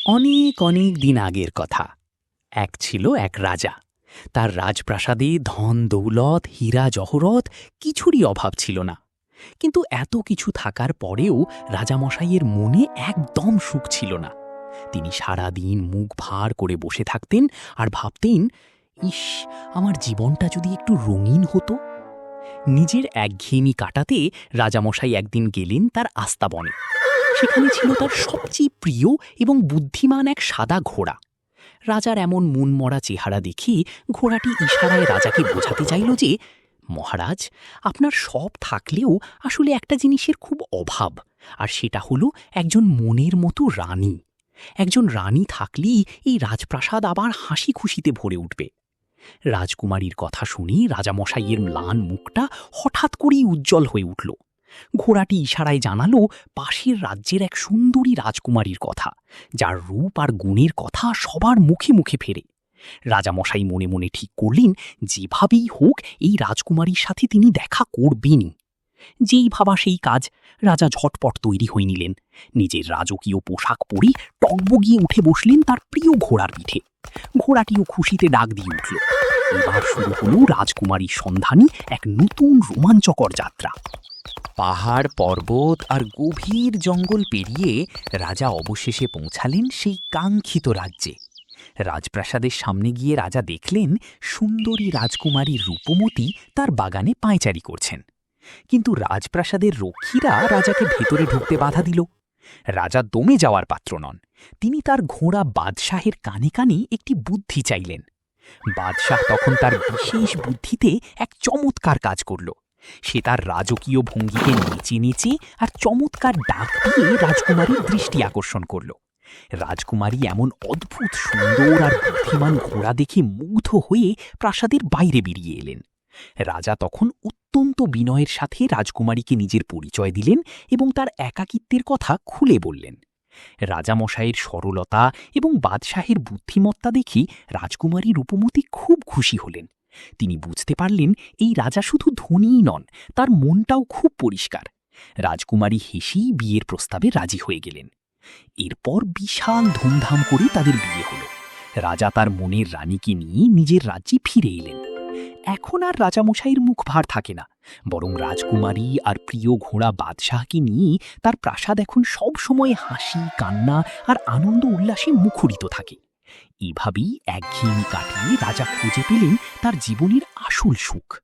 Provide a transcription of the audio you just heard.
অনেক অনেক দিন আগের কথা। এক ছিল এক রাজা। তার রাজপ্রাসাদে ধন দৌলত হীরা জহরত কিছুরই অভাব ছিল না। কিন্তু এত কিছু থাকার পরেও রাজামশাইয়ের মনে একদম সুখ ছিল না। তিনি সারা দিন মুখ ভার করে বসে থাকতেন আর ভাবতেন, ইস, আমার জীবনটা যদি একটু রঙিন হতো। নিজের একঘেয়েমি কাটাতে রাজামশাই একদিন গেলেন তার আস্তাবনে। সেখানে ছিল তার সবচেয়ে প্রিয় এবং বুদ্ধিমান এক সাদা ঘোড়া। রাজার এমন মনমরা চেহারা দেখে ঘোড়াটি ইশারায় রাজাকে বোঝাতে চাইল যে, মহারাজ, আপনার সব থাকলেও আসলে একটা জিনিসের খুব অভাব, আর সেটা হলো একজন মনের মতো রানী। একজন রানী থাকলেই এই রাজপ্রাসাদ আবার হাসি খুশিতে ভরে উঠবে। রাজকুমারীর কথা শুনে রাজামশাইয়ের ম্লান মুখটা হঠাৎ করেই উজ্জ্বল হয়ে উঠল। ঘোড়াটি ইশারায় জানালো পাশের রাজ্যের এক সুন্দরী রাজকুমারীর কথা, যার রূপ আর গুণের কথা সবার মুখে মুখে ফেরে। রাজামশাই মনে মনে ঠিক করলেন, যেভাবেই হোক এই রাজকুমারীর সাথে তিনি দেখা করবেনই। যেই ভাবা সেই কাজ। রাজা ঝটপট তৈরি হয়ে নিলেন। নিজের রাজকীয় পোশাক পরে টগবগিয়ে উঠে বসলেন তার প্রিয় ঘোড়ার পিঠে। ঘোড়াটিও খুশিতে ডাক দিয়ে উঠল। এবার শুরু হলো রাজকুমারীর সন্ধানী এক নতুন রোমাঞ্চকর যাত্রা। পাহাড় পর্বত আর গভীর জঙ্গল পেরিয়ে রাজা অবশেষে পৌঁছালেন সেই কাঙ্ক্ষিত রাজ্যে। রাজপ্রাসাদের সামনে গিয়ে রাজা দেখলেন সুন্দরী রাজকুমারী রূপমতী তার বাগানে পায়চারি করছেন। কিন্তু রাজপ্রাসাদের রক্ষীরা রাজাকে ভেতরে ঢুকতে বাধা দিল। রাজা দমে যাওয়ার পাত্র নন। তিনি তার ঘোড়া বাদশাহের কানে কানে একটি বুদ্ধি চাইলেন। বাদশাহ তখন তার বিশেষ বুদ্ধিতে এক চমৎকার কাজ করল। সে তার রাজকীয় ভঙ্গিকে নেচে নেচে আর চমৎকার ডাক দিয়ে রাজকুমারীর দৃষ্টি আকর্ষণ করল। রাজকুমারী এমন অদ্ভুত সুন্দর আর বুদ্ধিমান ঘোড়া দেখে মুগ্ধ হয়ে প্রাসাদের বাইরে বেরিয়ে এলেন। রাজা তখন অত্যন্ত বিনয়ের সাথে রাজকুমারীকে নিজের পরিচয় দিলেন এবং তার একাকিত্বের কথা খুলে বললেন। রাজামশাইয়ের সরলতা এবং বাদশাহের বুদ্ধিমত্তা দেখে রাজকুমারী রূপমতী খুব খুশি হলেন। তিনি বুঝতে পারলেন এই রাজা শুধু ধনীই নন, তার মনটাও খুব পরিষ্কার। রাজকুমারী হেসেই বিয়ের প্রস্তাবে রাজি হয়ে গেলেন। এরপর বিশাল ধুমধাম করে তাদের বিয়ে হল। রাজা তার মনের রানীকে নিয়ে নিজের রাজ্যে ফিরে এলেন। এখন আর রাজামশাইয়ের মুখ ভার থাকে না, বরং রাজকুমারী আর প্রিয় ঘোড়া বাদশাহকে নিয়ে তার প্রাসাদ এখন সব সময় হাসি কান্না আর আনন্দ উল্লাসে মুখরিত থাকে। এভাবেই একঘেয়েমি কাটিয়ে রাজা খুঁজে পেলেন তার জীবনের আসল সুখ।